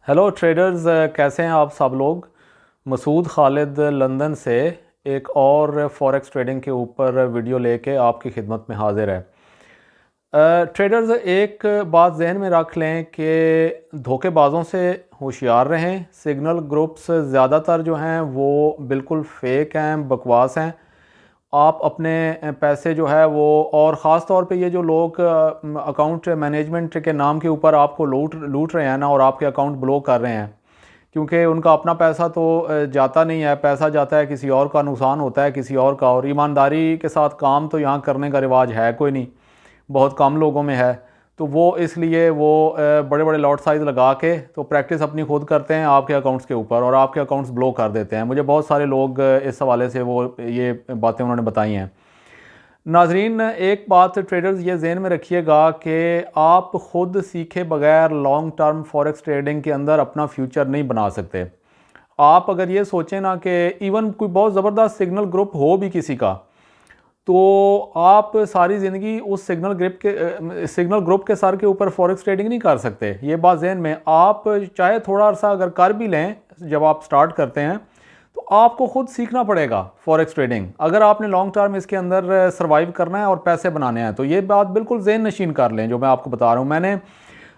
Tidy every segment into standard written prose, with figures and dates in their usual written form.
Hello traders, कैसे हैं आप सब लोग। मसूद खालिद लंदन से एक और फॉरेक्स ट्रेडिंग के ऊपर वीडियो लेके आपकी खिदमत में हाजिर है। ट्रेडर्स, एक बात जहन में रख लें कि धोखेबाजों से होशियार रहें। सिग्नल ग्रुप्स ज़्यादातर जो हैं वो बिल्कुल फेक हैं, बकवास हैं। आप अपने पैसे जो है वो, और ख़ास तौर पे ये जो लोग अकाउंट मैनेजमेंट के नाम के ऊपर आपको लूट लूट रहे हैं ना, और आपके अकाउंट ब्लॉक कर रहे हैं, क्योंकि उनका अपना पैसा तो जाता नहीं है, पैसा जाता है किसी और का, नुकसान होता है किसी और का। और ईमानदारी के साथ काम तो यहाँ करने का रिवाज है कोई नहीं, बहुत कम लोगों में है। तो वो इसलिए वो बड़े बड़े लॉट साइज़ लगा के तो प्रैक्टिस अपनी खुद करते हैं आपके अकाउंट्स के ऊपर, और आपके अकाउंट्स ब्लॉक कर देते हैं। मुझे बहुत सारे लोग इस हवाले से वो ये बातें उन्होंने बताई हैं। नाजरीन, एक बात ट्रेडर्स ये जहन में रखिएगा कि आप ख़ुद सीखे बगैर लॉन्ग टर्म फॉरेक्स ट्रेडिंग के अंदर अपना फ्यूचर नहीं बना सकते। आप अगर ये सोचें ना कि इवन कोई बहुत ज़बरदस्त सिग्नल ग्रुप हो भी किसी का, तो आप सारी ज़िंदगी उस सिग्नल ग्रुप के सर के ऊपर फॉरेक्स ट्रेडिंग नहीं कर सकते। ये बात जहन में, आप चाहे थोड़ा सा अगर कर भी लें जब आप स्टार्ट करते हैं, तो आपको खुद सीखना पड़ेगा फॉरेक्स ट्रेडिंग, अगर आपने लॉन्ग टर्म इसके अंदर सर्वाइव करना है और पैसे बनाने हैं। तो ये बात बिल्कुल ज़हन नशीन कर लें जो मैं आपको बता रहा हूँ। मैंने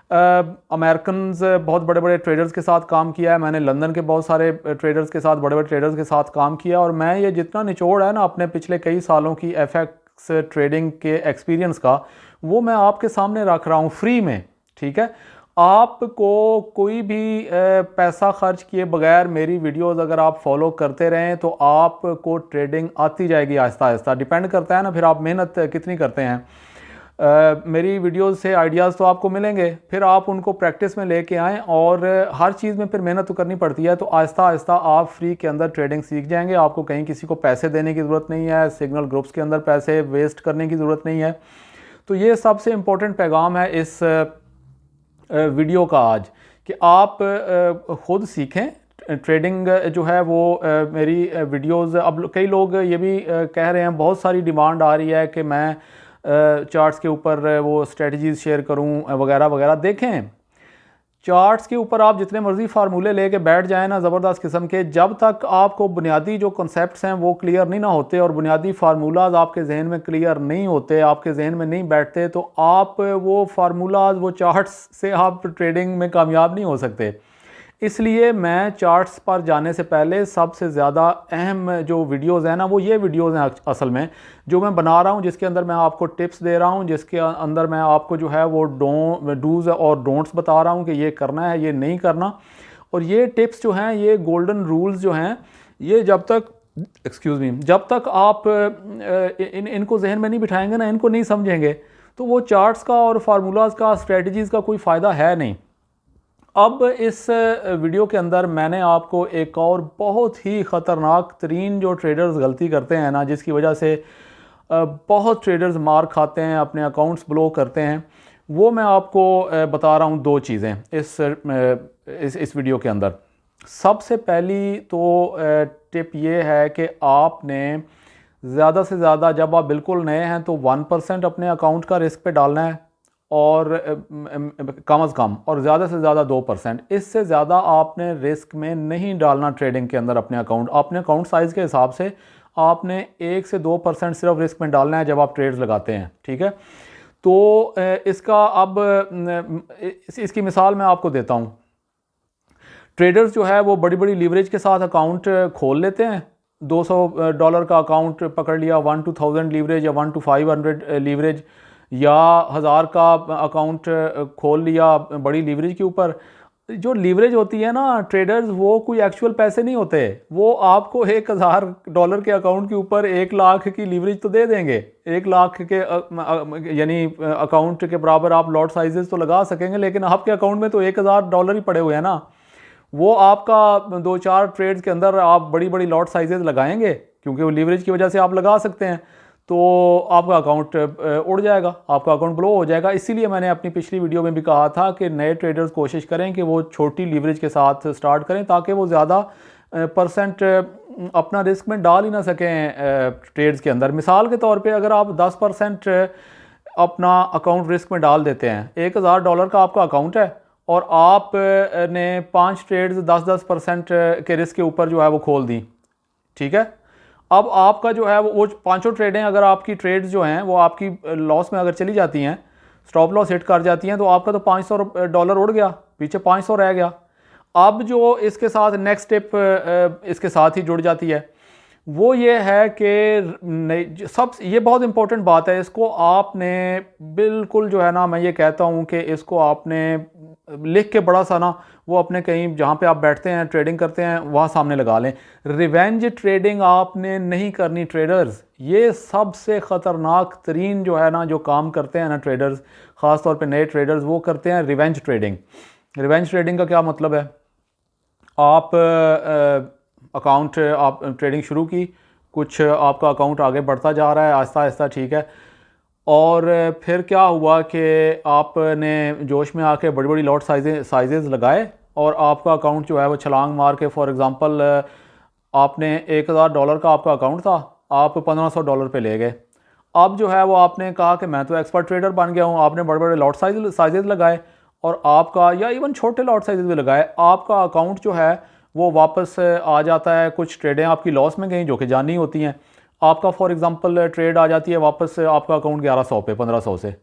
अमेरिकन्स बहुत बड़े बड़े ट्रेडर्स के साथ काम किया है, मैंने लंदन के बहुत सारे ट्रेडर्स के साथ, बड़े बड़े ट्रेडर्स के साथ काम किया, और मैं ये जितना निचोड़ है ना अपने पिछले कई सालों की एफएक्स ट्रेडिंग के एक्सपीरियंस का, वो मैं आपके सामने रख रहा हूँ फ्री में। ठीक है, आपको कोई भी पैसा खर्च किए बगैर मेरी वीडियोस अगर आप फॉलो करते रहें तो आपको ट्रेडिंग आती जाएगी आहिस्ता आहिस्ता। डिपेंड करता है ना फिर आप मेहनत कितनी करते हैं। मेरी वीडियोस से आइडियाज़ तो आपको मिलेंगे, फिर आप उनको प्रैक्टिस में लेके आएँ, और हर चीज़ में फिर मेहनत तो करनी पड़ती है। तो आहिस्ता आहिस्ता आप फ्री के अंदर ट्रेडिंग सीख जाएंगे। आपको कहीं किसी को पैसे देने की ज़रूरत नहीं है, सिग्नल ग्रुप्स के अंदर पैसे वेस्ट करने की ज़रूरत नहीं है। तो ये सबसे इम्पोर्टेंट पैगाम है इस वीडियो का आज, कि आप ख़ुद सीखें ट्रेडिंग जो है वो। मेरी वीडियोस, अब कई लोग ये भी कह रहे हैं, बहुत सारी डिमांड आ रही है कि मैं चार्ट्स के ऊपर वो स्ट्रेटजीज शेयर करूं वगैरह वगैरह। देखें, चार्ट्स के ऊपर आप जितने मर्जी फार्मूले लेके बैठ जाएं ना ज़बरदस्त किस्म के, जब तक आपको बुनियादी जो कॉन्सेप्ट्स हैं वो क्लियर नहीं ना होते और बुनियादी फार्मूलाज आपके जहन में क्लियर नहीं होते, आपके जहन में नहीं बैठते, तो आप वो फार्मूलाज, वो चार्ट्स से आप ट्रेडिंग में कामयाब नहीं हो सकते। इसलिए मैं चार्ट्स पर जाने से पहले सबसे ज़्यादा अहम जो वीडियोस हैं ना, वो ये वीडियोस हैं असल में जो मैं बना रहा हूँ, जिसके अंदर मैं आपको टिप्स दे रहा हूँ, जिसके अंदर मैं आपको जो है वो डूज़ और डोंट्स बता रहा हूँ कि ये करना है, ये नहीं करना। और ये टिप्स जो हैं, ये गोल्डन रूल्स जो हैं, ये जब तक आप इनको जहन में नहीं बिठाएंगे ना, इनको नहीं समझेंगे, तो वो चार्ट्स का और फार्मूलाज का, स्ट्रेटजीज़ का कोई फ़ायदा है नहीं। अब इस वीडियो के अंदर मैंने आपको एक और बहुत ही ख़तरनाक तरीन जो ट्रेडर्स गलती करते हैं ना, जिसकी वजह से बहुत ट्रेडर्स मार खाते हैं, अपने अकाउंट्स ब्लॉक करते हैं, वो मैं आपको बता रहा हूँ। दो चीज़ें इस वीडियो के अंदर। सबसे पहली तो टिप ये है कि आपने ज़्यादा से ज़्यादा, जब आप बिल्कुल नए हैं तो 1% अपने अकाउंट का रिस्क पे डालना है, और कम अज़ कम, और ज़्यादा से ज़्यादा 2%। इससे ज़्यादा आपने रिस्क में नहीं डालना ट्रेडिंग के अंदर। अपने अकाउंट साइज़ के हिसाब से आपने 1 से 2% सिर्फ रिस्क में डालना है जब आप ट्रेड्स लगाते हैं। ठीक है, तो इसका अब इसकी मिसाल मैं आपको देता हूँ। ट्रेडर्स जो है वो बड़ी बड़ी लीवरेज के साथ अकाउंट खोल लेते हैं। $200 का अकाउंट पकड़ लिया, 1 to 1000 लीवरेज या 1 to 500 लीवरेज, या 1000 का अकाउंट खोल लिया बड़ी लीवरेज के ऊपर। जो लीवरेज होती है ना ट्रेडर्स, वो कोई एक्चुअल पैसे नहीं होते। वो आपको $1000 के अकाउंट के ऊपर 1 लाख की लीवरेज तो दे देंगे। 1 लाख के यानी अकाउंट के बराबर आप लॉट साइजेस तो लगा सकेंगे, लेकिन आपके अकाउंट में तो $1000 ही पड़े हुए हैं ना। वो आपका 2-4 ट्रेड्स के अंदर आप बड़ी बड़ी लॉट साइजेस लगाएंगे, क्योंकि वो लीवरेज की वजह से आप लगा सकते हैं, तो आपका अकाउंट उड़ जाएगा, आपका अकाउंट ब्लो हो जाएगा। इसीलिए मैंने अपनी पिछली वीडियो में भी कहा था कि नए ट्रेडर्स कोशिश करें कि वो छोटी लीवरेज के साथ स्टार्ट करें, ताकि वो ज़्यादा परसेंट अपना रिस्क में डाल ही ना सकें ट्रेड्स के अंदर। मिसाल के तौर पे अगर आप 10% अपना अकाउंट रिस्क में डाल देते हैं, $1000 का आपका अकाउंट है, और आप ने 5 ट्रेड्स 10% के रिस्क के ऊपर जो है वो खोल दी, ठीक है। अब आपका जो है वो पांचों ट्रेडें अगर आपकी ट्रेड्स जो हैं वो आपकी लॉस में अगर चली जाती हैं, स्टॉप लॉस हिट कर जाती हैं, तो आपका तो $500 उड़ गया, पीछे 500 रह गया। अब जो इसके साथ नेक्स्ट स्टेप इसके साथ ही जुड़ जाती है वो ये है कि सब ये बहुत इंपॉर्टेंट बात है, इसको आपने बिल्कुल जो है ना, मैं ये कहता हूँ कि इसको आपने लिख के बड़ा सा ना वो अपने कहीं जहाँ पे आप बैठते हैं ट्रेडिंग करते हैं वहाँ सामने लगा लें। रिवेंज ट्रेडिंग आपने नहीं करनी ट्रेडर्स। ये सबसे ख़तरनाक तरीन जो है ना जो काम करते हैं ना ट्रेडर्स, ख़ास तौर पे नए ट्रेडर्स, वो करते हैं रिवेंज ट्रेडिंग। रिवेंज ट्रेडिंग का क्या मतलब है? आप अकाउंट आप ट्रेडिंग शुरू की, कुछ आपका अकाउंट आगे बढ़ता जा रहा है आहिस्ता आहिस्ता, ठीक है, और फिर क्या हुआ कि आपने जोश में आके बड़ी बड़ी लॉट साइजेस लगाए और आपका अकाउंट जो है वो छलांग मार के, फॉर एग्ज़ाम्पल आपने $1000 का आपका अकाउंट था, आप $1500 पे ले गए। अब जो है वो आपने कहा कि मैं तो एक्सपर्ट ट्रेडर बन गया हूँ, आपने बड़े बड़े लॉट साइजेस लगाए और आपका, या इवन छोटे लॉट साइजेस भी लगाए, आपका अकाउंट जो है वो वापस आ जाता है। कुछ ट्रेडें आपकी लॉस में गई जो कि जानी होती हैं। आपका फॉर एग्जांपल ट्रेड आ जाती है वापस आपका अकाउंट 1100 पे, 1500 से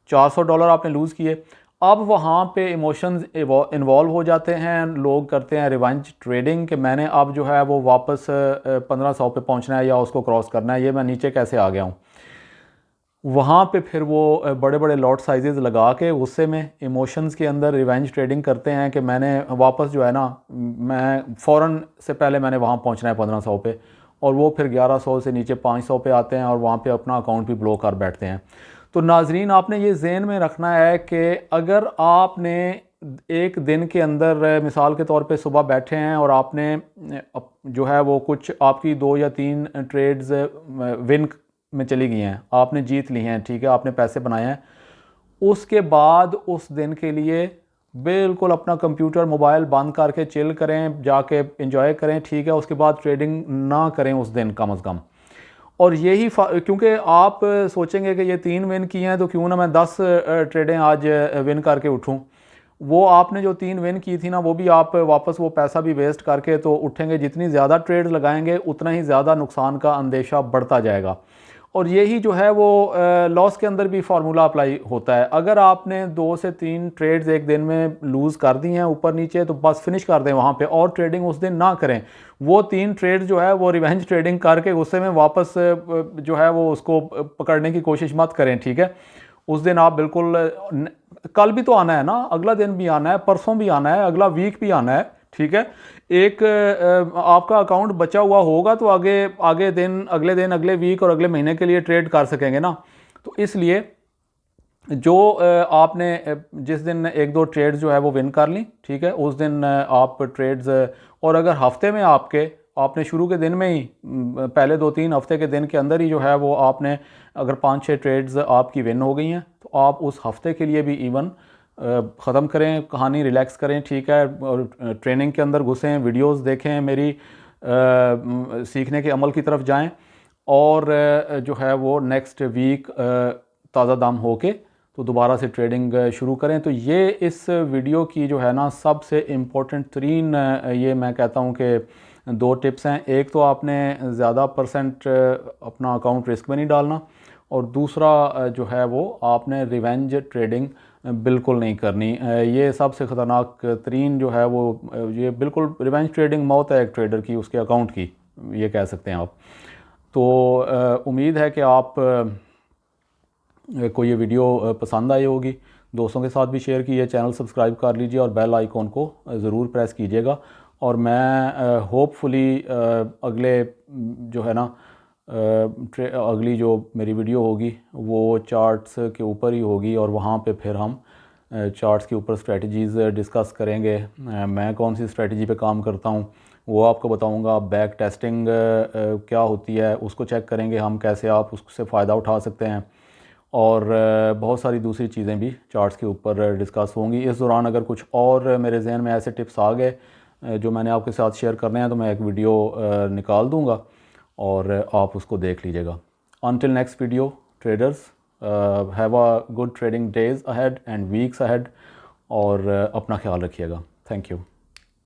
$400 आपने लूज़ किए। अब वहाँ पे इमोशंस इन्वॉल्व हो जाते हैं, लोग करते हैं रिवेंज ट्रेडिंग कि मैंने अब जो है वो वापस 1500 पे पहुँचना है या उसको क्रॉस करना है, ये मैं नीचे कैसे आ गया हूँ। वहाँ पे फिर वो बड़े बड़े लॉट साइजेस लगा के गुस्से में इमोशंस के अंदर रिवेंज ट्रेडिंग करते हैं कि मैंने वापस जो है ना, मैं फ़ौरन से पहले मैंने वहाँ पहुँचना है 1500 पे, और वो फिर 1100 से नीचे 500 पे आते हैं और वहाँ पे अपना अकाउंट भी ब्लॉक कर बैठते हैं। तो नाजरीन, आपने ये ज़हन में रखना है कि अगर आपने एक दिन के अंदर मिसाल के तौर पे सुबह बैठे हैं और आपने जो है वो कुछ आपकी 2 या 3 ट्रेड्स विन में चली गई हैं, आपने जीत ली हैं, ठीक है, आपने पैसे बनाए हैं, उसके बाद उस दिन के लिए बिल्कुल अपना कंप्यूटर मोबाइल बंद करके चिल करें, जाके एंजॉय करें, ठीक है, उसके बाद ट्रेडिंग ना करें उस दिन कम अज़ कम। और यही क्योंकि आप सोचेंगे कि ये 3 विन किए हैं तो क्यों ना मैं 10 ट्रेडें आज विन करके उठूं, वो आपने जो 3 विन की थी ना वो भी आप वापस वो पैसा भी वेस्ट करके तो उठेंगे। जितनी ज़्यादा ट्रेड लगाएंगे उतना ही ज़्यादा नुकसान का अंदेशा बढ़ता जाएगा। और यही जो है वो लॉस के अंदर भी फार्मूला अप्लाई होता है। अगर आपने 2 से 3 ट्रेड्स एक दिन में लूज़ कर दी हैं ऊपर नीचे, तो बस फिनिश कर दें वहाँ पे और ट्रेडिंग उस दिन ना करें। वो 3 ट्रेड्स जो है वो रिवेंज ट्रेडिंग करके गुस्से में वापस जो है वो उसको पकड़ने की कोशिश मत करें, ठीक है। उस दिन आप बिल्कुल कल भी तो आना है ना, अगला दिन भी आना है, परसों भी आना है, अगला वीक भी आना है, ठीक है। एक आपका अकाउंट बचा हुआ होगा तो अगले दिन अगले वीक और अगले महीने के लिए ट्रेड कर सकेंगे ना। तो इसलिए जो आपने जिस दिन 1-2 ट्रेड्स जो है वो विन कर ली, ठीक है, उस दिन आप ट्रेड्स, और अगर हफ्ते में आपने शुरू के दिन में ही पहले 2-3 हफ्ते के दिन के अंदर ही जो है वो आपने अगर 5-6 ट्रेड्स आपकी विन हो गई हैं, तो आप उस हफ्ते के लिए भी इवन ख़त्म करें, कहानी रिलैक्स करें, ठीक है, और ट्रेनिंग के अंदर घुसें, वीडियोस देखें मेरी, सीखने के अमल की तरफ जाएं, और जो है वो नेक्स्ट वीक ताज़ा दम होके तो दोबारा से ट्रेडिंग शुरू करें। तो ये इस वीडियो की जो है ना सबसे इम्पोर्टेंट तरीन ये मैं कहता हूँ कि 2 टिप्स हैं। एक तो आपने ज़्यादा परसेंट अपना अकाउंट रिस्क में नहीं डालना, और दूसरा जो है वो आपने रिवेंज ट्रेडिंग बिल्कुल नहीं करनी। ये सबसे ख़तरनाक तरीन जो है वो ये बिल्कुल रिवेंज ट्रेडिंग मौत है एक ट्रेडर की, उसके अकाउंट की, ये कह सकते हैं आप। तो उम्मीद है कि आप को ये वीडियो पसंद आई होगी, दोस्तों के साथ भी शेयर कीजिए, चैनल सब्सक्राइब कर लीजिए और बेल आइकॉन को ज़रूर प्रेस कीजिएगा। और मैं होपफुली अगले जो है ना अगली जो मेरी वीडियो होगी वो चार्ट्स के ऊपर ही होगी, और वहाँ पे फिर हम चार्ट्स के ऊपर स्ट्रेटजीज़ डिस्कस करेंगे। मैं कौन सी स्ट्रेटजी पे काम करता हूँ वो आपको बताऊँगा। बैक टेस्टिंग क्या होती है उसको चेक करेंगे हम, कैसे आप उससे फ़ायदा उठा सकते हैं, और बहुत सारी दूसरी चीज़ें भी चार्ट्स के ऊपर डिस्कस होंगी। इस दौरान अगर कुछ और मेरे जहन में ऐसे टिप्स आ गए जो मैंने आपके साथ शेयर करने हैं तो मैं एक वीडियो निकाल दूंगा और आप उसको देख लीजिएगा। Until next video, traders, have a good trading days ahead and weeks ahead, और अपना ख्याल रखिएगा। Thank you.